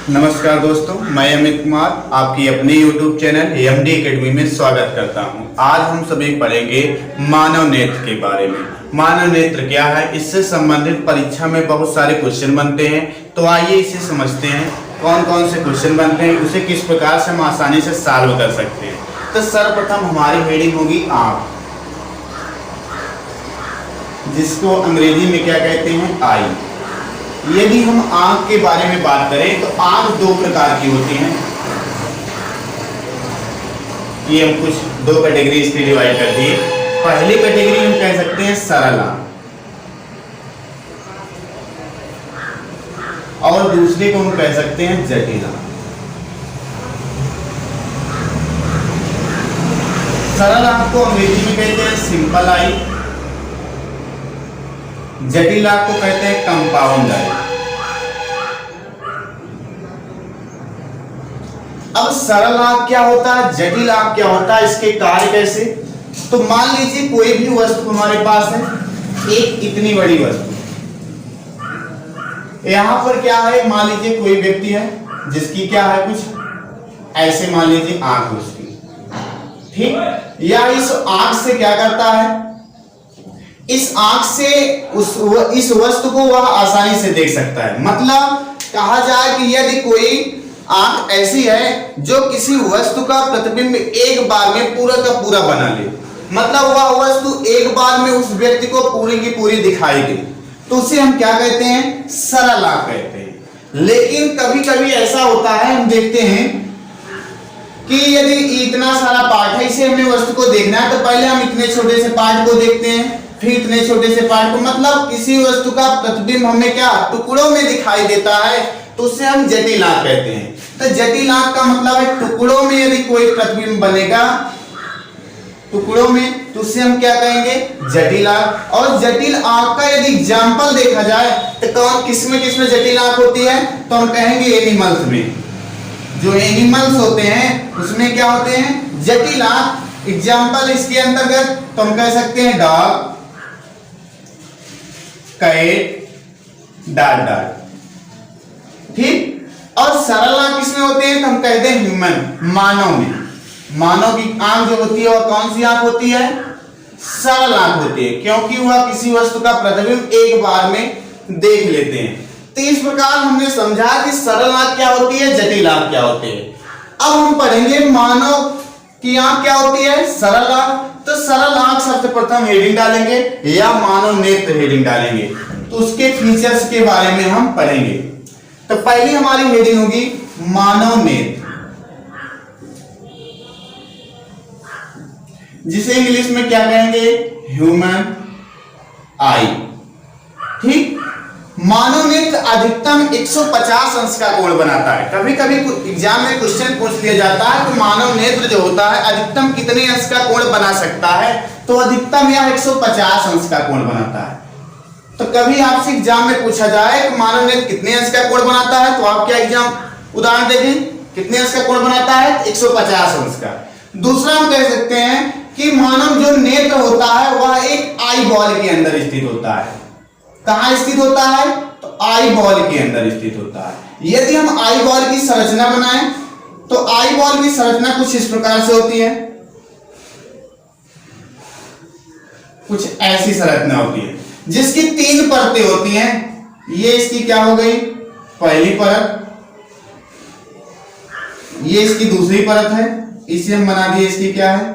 नमस्कार दोस्तों, मैं अमित कुमार आपकी अपने YouTube चैनल एएमडी एकेडमी में स्वागत करता हूं। आज हम सभी पढ़ेंगे मानव नेत्र के बारे में। मानव नेत्र क्या है, इससे संबंधित परीक्षा में बहुत सारे क्वेश्चन बनते हैं। तो आइए इसे समझते हैं, कौन कौन से क्वेश्चन बनते हैं, उसे किस प्रकार से हम आसानी से सॉल्व कर सकते हैं। तो सर्वप्रथम हमारी हेडिंग होगी आँख, जिसको अंग्रेजी में क्या कहते हैं, आई। यदि हम आंख के बारे में बात करें तो आंख दो प्रकार की होती हैं। ये हम कुछ दो कैटेगरी इसकी डिवाइड कर दिए। पहली कैटेगरी हम कह सकते हैं सरल आंख, और दूसरे को हम कह सकते हैं जटिल आंख। सरल आंख को अंग्रेजी में कहते हैं सिंपल आई, जटिल आंख को कहते हैं कंपाउंड आई। अब सरल आंख क्या होता है, जटिल आंख क्या होता है, इसके कार्य कैसे। तो मान लीजिए कोई भी वस्तु हमारे पास है, एक इतनी बड़ी वस्तु, यहां पर क्या है, मान लीजिए कोई व्यक्ति है जिसकी क्या है, कुछ ऐसे मान लीजिए आंख उसकी, ठीक। या इस आंख से क्या करता है, इस आंख से इस वस्तु को वह आसानी से देख सकता है। मतलब कहा जाए कि यदि कोई आंख ऐसी है जो किसी वस्तु का प्रतिबिंब एक बार में पूरा का पूरा बना ले, मतलब वह वस्तु एक बार में उस व्यक्ति को पूरी की पूरी दिखाई दे, तो उसे हम क्या कहते हैं, सरल आंख कहते हैं। लेकिन कभी कभी ऐसा होता है, हम देखते हैं कि यदि इतना सारा पार्ट है, इसे हमें वस्तु को देखना है, तो पहले हम इतने छोटे से पार्ट को देखते हैं, फिर इतने छोटे से पार्ट को, मतलब किसी वस्तु का प्रतिबिंब हमें क्या टुकड़ों में दिखाई देता है, तो उसे हम जटिल आंख कहते हैं। तो जटिल आंख का मतलब है टुकड़ों में यदि कोई प्रतिबिंब बनेगा टुकड़ों में, तो उसे हम क्या कहेंगे, जटिल आंख। और जटिल आंख का यदि एग्जाम्पल देखा जाए तो कौन किसमें जटिल आंख होती है, तो हम कहेंगे एनिमल्स में। जो एनिमल्स होते हैं उसमें क्या होते हैं, जटिल आंख। एग्जाम्पल इसके अंतर्गत तो हम कह सकते हैं डॉग, कैट, डॉग, ठीक। और सरल आंख किसमें होते हैं, तो हम कहते हैं ह्यूमन, मानव में। मानव की आंख जो होती है वह कौन सी आंख होती है, सरल आंख होती है, क्योंकि वह किसी वस्तु का प्रतिबिंब एक बार में देख लेते हैं। तो इस प्रकार हमने समझा कि सरल आंख क्या होती है, जटिल आंख क्या होती है। अब हम पढ़ेंगे मानव की आंख क्या होती है, सरल आंख। तो सरल आंख सर्वप्रथम हेडिंग डालेंगे या मानव नेत्र हेडिंग डालेंगे, तो उसके फीचर्स के बारे में हम पढ़ेंगे। तो पहली हमारी हेडिंग होगी मानव नेत्र, जिसे इंग्लिश में क्या कहेंगे, ह्यूमन आई, ठीक। मानव नेत्र अधिकतम 150 अंश का कोण बनाता है। कभी कभी एग्जाम में क्वेश्चन पूछ लिया जाता है कि मानव नेत्र जो होता है अधिकतम कितने अंश का कोण बना सकता है, तो अधिकतम यह 150 अंश का कोण बनाता है। तो कभी आपसे एग्जाम में पूछा जाए कि मानव नेत्र कितने अंश का कोण बनाता है, तो आप क्या एग्जाम उदाहरण देखें, कितने अंश का कोण बनाता है, 150 अंश का। दूसरा हम कह सकते हैं कि मानव जो नेत्र होता है वह एक आई बॉल के अंदर स्थित होता है। कहां स्थित होता है, तो आई बॉल के अंदर स्थित होता है। यदि हम आई बॉल की संरचना बनाएं तो आई बॉल की संरचना कुछ इस प्रकार से होती है, कुछ ऐसी संरचना होती है जिसकी 3 परतें होती हैं। ये इसकी क्या हो गई, पहली परत, ये इसकी दूसरी परत है, इसे हम बना दिए इसकी क्या है,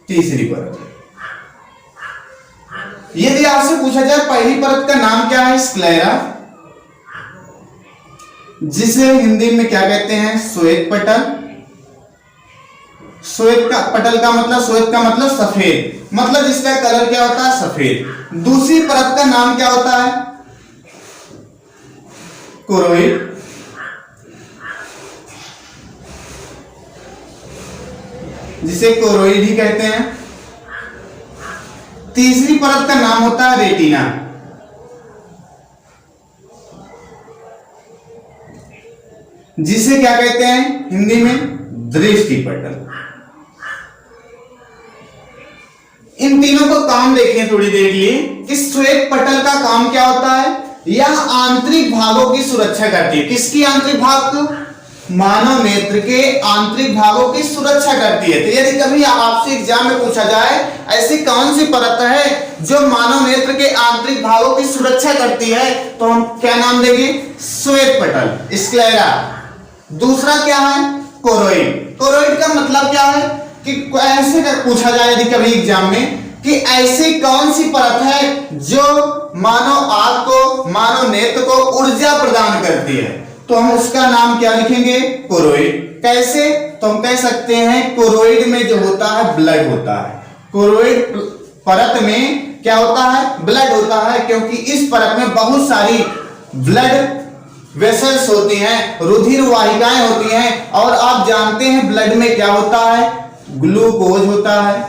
तीसरी परत। यदि आपसे पूछा जाए पहली परत का नाम क्या है, स्क्लेरा, जिसे हिंदी में क्या कहते हैं, श्वेत पटल। श्वेत का पटल का मतलब, श्वेत का मतलब सफेद, मतलब जिसका कलर क्या होता है, सफेद। दूसरी परत का नाम क्या होता है, कोरोइड, जिसे कोरोइड ही कहते हैं। तीसरी परत का नाम होता है रेटिना, जिसे क्या कहते हैं हिंदी में, दृष्टि पटल। इन तीनों को काम देखें थोड़ी देर के लिए कि श्वेत पटल का काम क्या होता है, यह आंतरिक भागों की सुरक्षा करती है। किसकी आंतरिक भाग को? मानव नेत्र के आंतरिक भागों की सुरक्षा करती है। तो यदि कभी आपसे एग्जाम में पूछा जाए ऐसी कौन सी परत है जो मानव नेत्र के आंतरिक भागों की सुरक्षा करती है, तो हम क्या नाम देंगे? श्वेत पटल, स्क्लेरा। दूसरा क्या है? कोरोइड। कोरोइड का मतलब क्या है कि ऐसे पूछा जाए यदि कभी एग्जाम में कि ऐसी कौन सी परत है जो मानव आंख को, मानव नेत्र को ऊर्जा प्रदान करती है, तो हम उसका नाम क्या लिखेंगे? कोरोइड। कैसे? तो हम कह सकते हैं कोरोइड में जो होता है ब्लड होता है। कोरोइड परत में क्या होता है? ब्लड होता है, क्योंकि इस परत में बहुत सारी ब्लड वेसल्स होती हैं, रुधिर वाहिकाएं होती हैं। और आप जानते हैं ब्लड में क्या होता है? ग्लूकोज होता है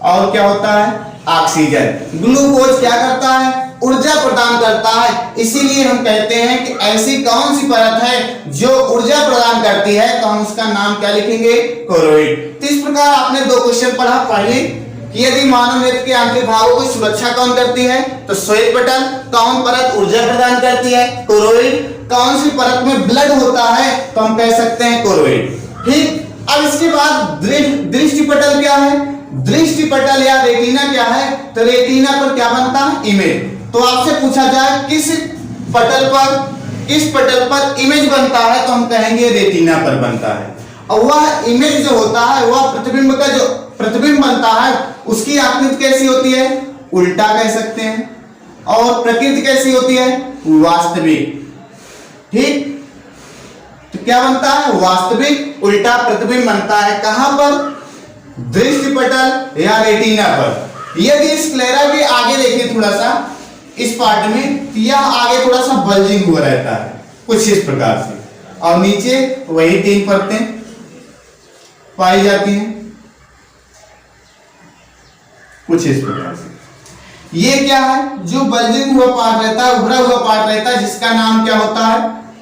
और क्या होता है? ऑक्सीजन। ग्लूकोज क्या करता है? ऊर्जा प्रदान करता है। इसीलिए हम कहते हैं कि ऐसी कौन सी परत है जो ऊर्जा प्रदान करती है, तो हम उसका नाम क्या लिखेंगे? कोरोइड। तो इस प्रकार आपने दो क्वेश्चन पढ़ा। पहले कि यदि मानव नेत्र के आंतरिक भागों की सुरक्षा कौन करती है, तो श्वेत पटल। कौन परत ऊर्जा प्रदान करती है? कोरोइड। कौन सी परत में ब्लड होता है, तो हम कह सकते हैं कोरोइड। ठीक। अब इसके बाद दृष्टि पटल क्या है? दृष्टि पटल या रेटिना क्या है? तो रेटिना पर क्या बनता है? इमेज। तो आपसे पूछा जाए किस पटल पर इमेज बनता है, तो हम कहेंगे रेटिना पर बनता है। और वह इमेज जो होता है, वह प्रतिबिंब का जो प्रतिबिंब बनता है, उसकी आकृति कैसी होती है? उल्टा कह सकते हैं। और प्रकृति कैसी होती है? वास्तविक। ठीक। तो क्या बनता है? वास्तविक उल्टा प्रतिबिंब बनता है। कहां पर? दृष्टि पटल या रेटिना पर। यदि स्क्लेरा के आगे देखें थोड़ा सा इस पार्ट में, यह आगे थोड़ा सा बल्जिंग हुआ रहता है कुछ इस प्रकार से, और नीचे वही 3 परतें पाई जाती हैं कुछ इस प्रकार से। ये क्या है? जो बल्जिंग हुआ पार्ट रहता है, उभरा हुआ पार्ट रहता है, जिसका नाम क्या होता है?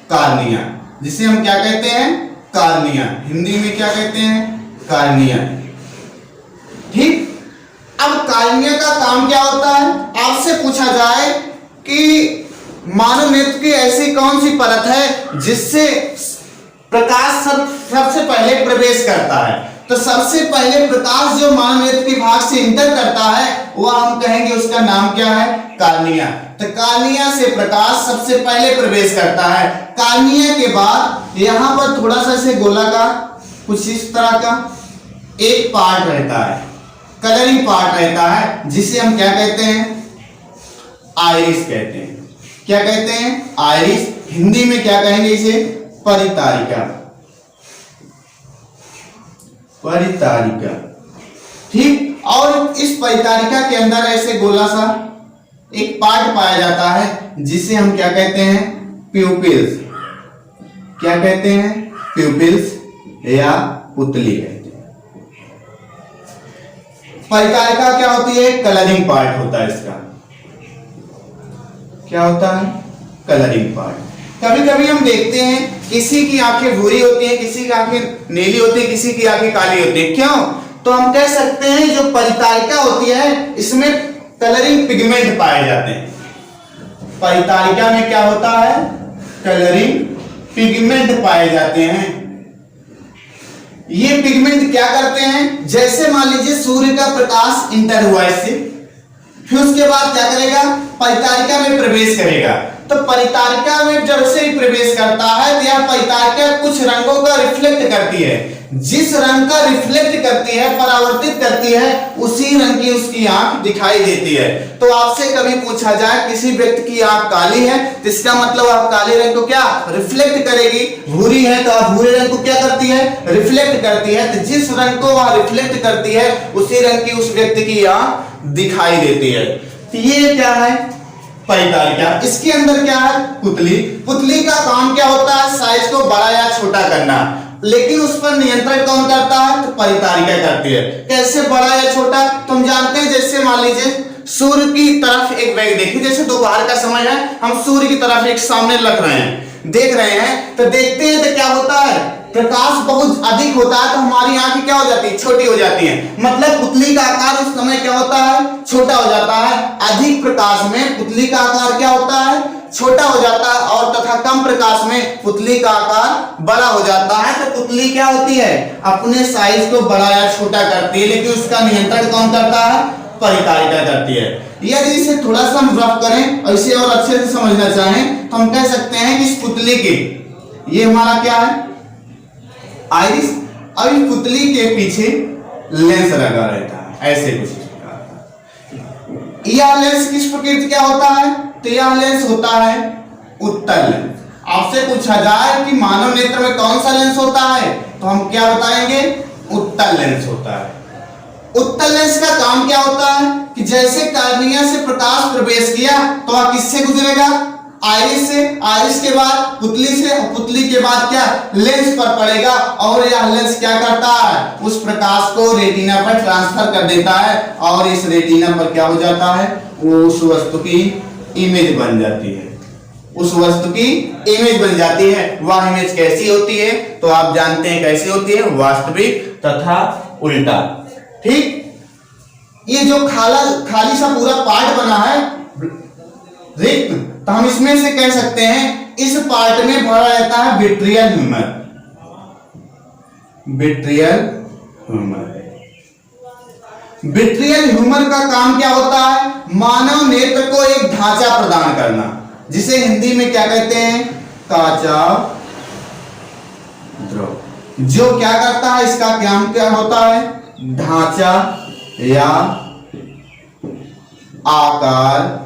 कार्निया। जिसे हम क्या कहते हैं? कार्निया। हिंदी में क्या कहते हैं? कार्निया। ठीक। अब कार्निया का काम क्या होता है? आपसे पूछा जाए कि मानव नेत्र की ऐसी कौन सी परत है जिससे प्रकाश सबसे पहले प्रवेश करता है, तो सबसे पहले प्रकाश जो मानव नेत्र के भाग से इंटर करता है, वह हम कहेंगे उसका नाम क्या है? कार्निया। तो कार्निया से प्रकाश सबसे पहले प्रवेश करता है। कार्निया के बाद यहां पर थोड़ा सा से गोलाकार कुछ इस तरह का एक पार्ट रहता है, कलरिंग पार्ट रहता है, जिसे हम क्या कहते हैं? आइरिस कहते हैं। क्या कहते हैं? आइरिस। हिंदी में क्या कहेंगे इसे? परितारिका। परितारिका। ठीक। और इस परितारिका के अंदर ऐसे गोला सा एक पार्ट पाया जाता है, जिसे हम क्या कहते हैं? प्यूपिल्स। क्या कहते हैं? प्यूपिल्स या पुतली कहते हैं। परितारिका क्या होती है? कलरिंग पार्ट होता है इसका। क्या होता है? Colouring part. कभी कभी हम देखते हैं किसी की आंखें भूरी होती हैं, किसी की आंखें नीली होती है, किसी की आंखें काली होती है। क्यों? तो हम कह सकते हैं जो परितारिका होती है इसमें कलरिंग पिगमेंट पाए जाते हैं। परितारिका में क्या होता है? कलरिंग पिगमेंट पाए जाते हैं। ये पिगमेंट क्या करते हैं? जैसे मान लीजिए सूर्य का प्रकाश इंटर हुआ इससे, फिर उसके बाद क्या करेगा? परितारिका में प्रवेश करेगा। तो परितारिका में जब से ही प्रवेश करता है, तो यह परितारिका कुछ रंगों का रिफ्लेक्ट करती है। जिस रंग का रिफ्लेक्ट करती है, परावर्तित करती है, उसी रंग की उसकी आंख दिखाई देती है। तो आपसे कभी पूछा जाए किसी व्यक्ति की आंख काली है, तो इसका मतलब आप काले रंग को क्या रिफ्लेक्ट करेगी। भूरी है तो आप भूरे रंग को क्या करती है? रिफ्लेक्ट करती है। तो जिस रंग को वह रिफ्लेक्ट करती है, उसी रंग की उस व्यक्ति की आंख दिखाई देती है। तो ये क्या है? परितारिका। इसके अंदर क्या है? पुतली। पुतली का काम क्या होता है? साइज को बड़ा या छोटा करना, लेकिन उस पर नियंत्रण कौन करता है? तो परितारिका करती है। कैसे बड़ा या छोटा? तो हम जानते हैं, जैसे मान लीजिए सूर्य की तरफ एक बैग देखिए, जैसे दोपहर का समय है, हम सूर्य की तरफ एक सामने रख रहे हैं, देख रहे हैं, तो देखते हैं तो क्या होता है? प्रकाश बहुत अधिक होता है तो हमारी आंखें क्या हो जाती है, छोटी हो जाती हैं। मतलब पुतली का आकार उस समय क्या होता है, छोटा हो जाता है। अधिक प्रकाश में पुतली का आकार क्या होता है, छोटा हो जाता है, और तथा कम प्रकाश में पुतली का आकार बड़ा हो जाता है। तो पुतली क्या होती है, अपने साइज को बड़ा या छोटा करती है, लेकिन उसका नियंत्रण कौन करता है, परिचारिका करती है। यदि इसे थोड़ा सा हम रफ करें और इसे और अच्छे से समझना चाहें तो हम कह सकते हैं कि इस पुतली के, ये हमारा क्या है, आइरिस, और इस पुतली के पीछे लेंस लगा रहता है, ऐसे कुछ इस प्रकार का। यह लेंस किस प्रकृति का होता है, तो यह लेंस होता है उत्तल लेंस। आपसे पूछा जाए कि मानव नेत्र में कौन सा लेंस होता है, तो हम क्या बताएंगे, उत्तल लेंस होता है। उत्तल लेंस का काम क्या होता है कि जैसे कार्निया से प्रकाश प्रवेश किया तो वह किससे गुजरेगा, आइरिस से, आइरिस के बाद पुतली से, पुतली के बाद क्या, लेंस पर पड़ेगा, और यह लेंस क्या करता है, उस प्रकाश को रेटिना पर ट्रांसफर कर देता है, और इस रेटिना पर क्या हो जाता है, वो उस वस्तु की इमेज बन जाती है, उस वस्तु की इमेज बन जाती है। वह इमेज कैसी होती है, तो आप जानते हैं कैसी होती है, वास्तविक तथा उल्टा। ठीक, ये जो खाली सा पूरा पार्ट बना है रिक्त, तो हम इसमें से कह सकते हैं इस पार्ट में भरा रहता है vitriol humour, vitriol humour. Vitriol humour का काम क्या होता है, मानव नेत्र को एक ढांचा प्रदान करना, जिसे हिंदी में क्या कहते हैं, काचा द्रव। जो क्या करता है, इसका काम क्या होता है, ढांचा या आकार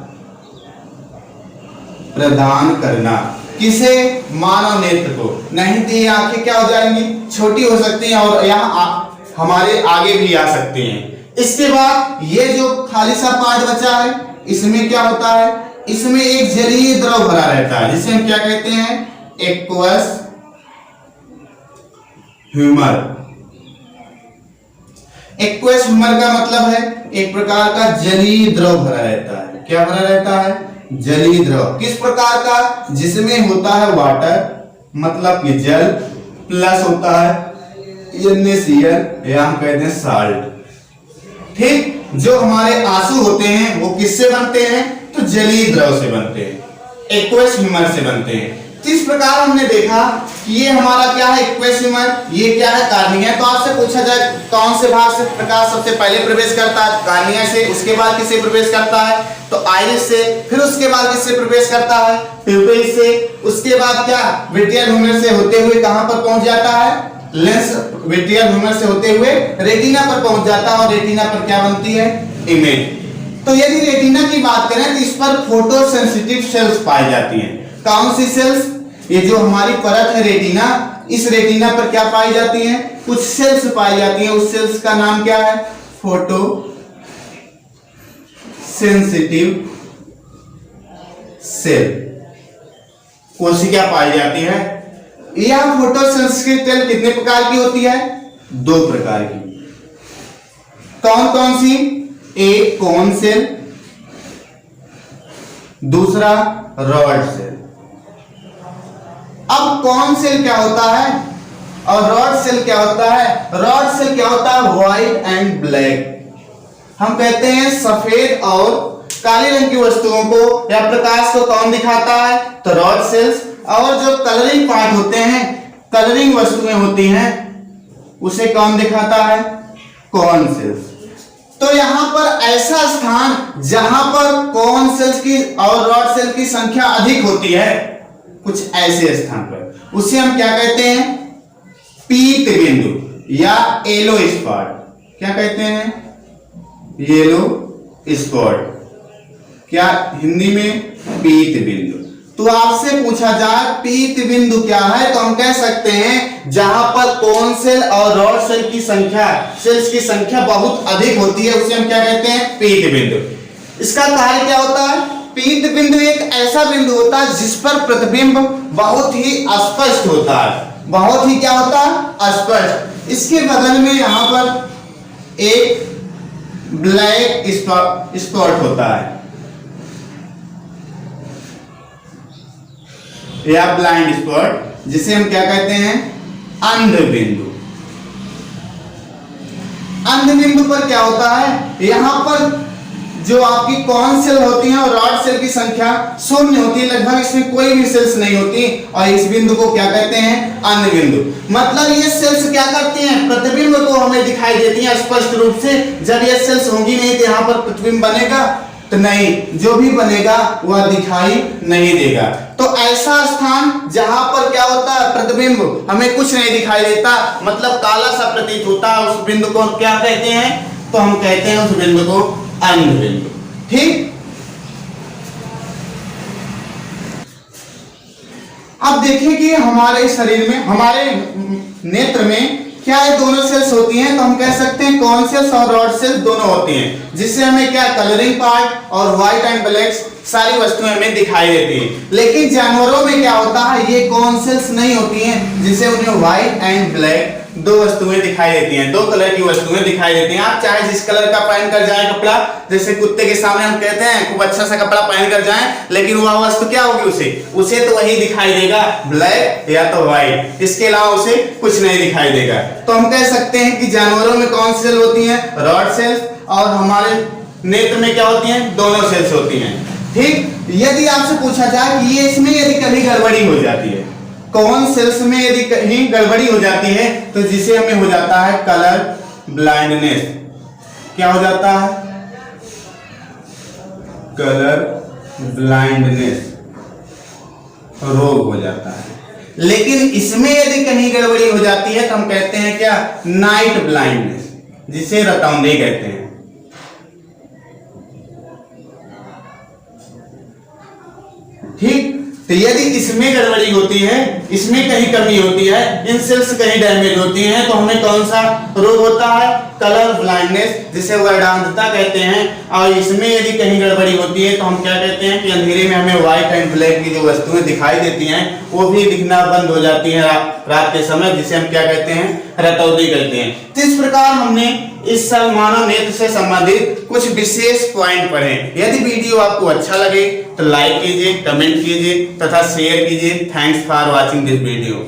प्रदान करना, किसे, मानव नेत्र को। नहीं तो ये आंखें क्या हो जाएंगी, छोटी हो सकती हैं और यहाँ हमारे आगे भी आ सकती हैं। इसके बाद ये जो खाली सा पार्ट बचा है, इसमें क्या होता है, इसमें एक जलीय द्रव भरा रहता है, जिसे हम क्या कहते हैं, एक्वस ह्यूमर। एक्वस ह्यूमर का मतलब है एक प्रकार का जलीय द्रव भरा रहता है। क्या भरा रहता है, जलीय द्रव। किस प्रकार का, जिसमें होता है वाटर, मतलब कि जल, प्लस होता है NaCl या हम कहते हैं साल्ट। ठीक, जो हमारे आंसू होते हैं वो किससे बनते हैं, तो जलीय द्रव से बनते हैं, एक्वस ह्यूमर से बनते हैं। तो इस प्रकार हमने देखा कि ये हमारा क्या है, एक्वस ह्यूमर, ये क्या है, कार्निया। तो आपसे पूछा जाए कौन से भाग से प्रकाश सबसे पहले प्रवेश करता है, कार्निया से, उसके बाद किससे प्रवेश करता है, तो आइरिस से, फिर उसके बाद किससे प्रवेश करता है, प्यूपिल से, उसके बाद क्या, विट्रियल ह्यूमर से होते हुए कहां पर पहुंच जाता है, लेंस, विट्रियल ह्यूमर से होते हुए रेटिना पर पहुंच जाता है, और रेटिना पर क्या बनती है, इमेज। तो यदि रेटिना की बात करें तो इस पर फोटो सेंसिटिव सेल्स पाई जाती हैं। कौन सी सेल्स, ये जो हमारी परत है रेटिना, इस रेटिना पर क्या पाई जाती हैं, कुछ सेल्स पाई जाती हैं। उस सेल्स का नाम क्या है, फोटो सेंसिटिव सेल, कोशिका पाई जाती है। यह फोटो सेंसिटिव सेल कितने प्रकार की होती है, 2 प्रकार की। कौन कौन सी, एक कोन सेल, दूसरा रॉड सेल। अब कोन सेल क्या होता है और रॉड सेल क्या होता है, रॉड सेल क्या होता है, व्हाइट एंड ब्लैक। हम कहते हैं सफेद और काले रंग की वस्तुओं को या प्रकाश को कौन दिखाता है, तो रॉड सेल्स। और जो कलरिंग पार्ट होते हैं, कलरिंग वस्तुएं होती हैं, उसे कौन दिखाता है, कोन सेल्स। तो यहां पर ऐसा स्थान जहां पर कोन सेल्स की और रॉड सेल की संख्या अधिक होती है, कुछ ऐसे स्थान पर, उसे हम क्या कहते हैं, पीत बिंदु या येलो स्पॉट। क्या कहते हैं, येलो स्पॉट, क्या हिंदी में पीत बिंदु। तो आपसे पूछा जाए पीत बिंदु क्या है, तो हम कह सकते हैं जहां पर कोन सेल और रॉड सेल की संख्या, सेल्स की संख्या बहुत अधिक होती है, उसे हम क्या कहते हैं, पीत बिंदु। इसका कार्य क्या होता है, पीत बिंदु एक ऐसा बिंदु होता है जिस पर प्रतिबिंब बहुत ही स्पष्ट होता है, बहुत ही क्या होता है, स्पष्ट। इसके बगल में यहां पर एक ब्लैक स्पॉट होता है या ब्लाइंड स्पॉट, जिसे हम क्या कहते हैं, अंध बिंदु। अंध बिंदु पर क्या होता है, यहां पर जो आपकी कॉन सेल होती है और रॉड सेल की संख्या शून्य होती है, लगभग इसमें कोई भी सेल्स नहीं होती, और इस बिंदु को क्या कहते हैं, अंध बिंदु। मतलब ये सेल्स क्या करती हैं, प्रतिबिंब को हमें दिखाई देती हैं स्पष्ट रूप से। जब ये सेल्स होंगी नहीं तो यहाँ पर प्रतिबिंब बनेगा तो नहीं, जो भी बनेगा वह दिखाई नहीं देगा। तो ऐसा स्थान जहां पर क्या होता है, प्रतिबिंब हमें कुछ नहीं दिखाई देता, मतलब काला सा प्रतीत होता है, उस बिंदु को क्या कहते हैं, तो हम कहते हैं उस बिंदु को अंध बिंदु। ठीक, अब देखिए कि हमारे शरीर में, हमारे नेत्र में क्या ये दोनों सेल्स होती हैं, तो हम कह सकते हैं कॉन सेल्स और रॉड सेल्स दोनों होती हैं, जिससे हमें क्या कलरिंग पार्ट और व्हाइट एंड ब्लैक सारी वस्तुएं हमें दिखाई देती हैं। लेकिन जानवरों में क्या होता है, ये कॉन सेल्स नहीं होती हैं, जिससे उन्हें व्हाइट एंड ब्लैक दो वस्तुएं दिखाई देती हैं, दो कलर की वस्तुएं दिखाई देती हैं। आप चाहे जिस कलर का पहन कर जाए कपड़ा, जैसे कुत्ते के सामने हम कहते हैं खूब अच्छा सा कपड़ा पहन कर जाएं, लेकिन वह वस्तु क्या होगी, उसे तो वही दिखाई देगा, ब्लैक या तो व्हाइट, इसके अलावा उसे कुछ नहीं दिखाई देगा। तो हम कह सकते हैं कि जानवरों में कौन सी सेल होती हैं, रॉड सेल्स, और हमारे नेत्र में क्या होती हैं, दोनों सेल्स होती हैं। ठीक, यदि आपसे पूछा जाए कि ये इसमें यदि कभी गड़बड़ी हो जाती है, कौन सेल्स में यदि कहीं गड़बड़ी हो जाती है, तो जिसे हमें हो जाता है कलर ब्लाइंडनेस। क्या हो जाता है, कलर ब्लाइंडनेस रोग हो जाता है। लेकिन इसमें यदि कहीं गड़बड़ी हो जाती है तो हम कहते हैं क्या, नाइट ब्लाइंडनेस, जिसे रतौंधी कहते हैं। ठीक, तो यदि इसमें गड़बड़ी होती है, इसमें कहीं कमी होती है, इन सेल्स कहीं डैमेज होती हैं, तो हमें कौन सा रोग होता है, कलर ब्लाइंडनेस, जिसे वर्णांधता कहते हैं। और इसमें यदि कहीं गड़बड़ी होती है तो हम क्या कहते हैं कि अंधेरे में हमें व्हाइट एंड ब्लैक की जो वस्तुएं दिखाई देती हैं वो भी दिखना बंद हो जाती हैं रात के समय, जिसे हम क्या कहते हैं, रतौंधी कहते हैं। तो इस प्रकार हमने इस मानव नेत्र से संबंधित कुछ विशेष पॉइंट पढ़े। यदि वीडियो आपको अच्छा लगे तो लाइक कीजिए, कमेंट कीजिए तथा शेयर कीजिए। Thanks for watching this video.